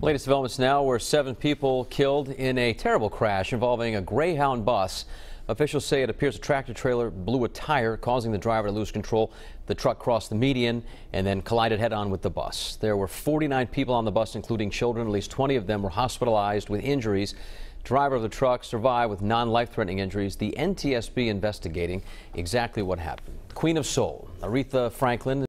Latest developments now where 7 people killed in a terrible crash involving a Greyhound bus. Officials say it appears a tractor trailer blew a tire, causing the driver to lose control. The truck crossed the median and then collided head-on with the bus. There were 49 people on the bus, including children. At least 20 of them were hospitalized with injuries. Driver of the truck survived with non-life-threatening injuries. The NTSB investigating exactly what happened. Queen of Soul, Aretha Franklin.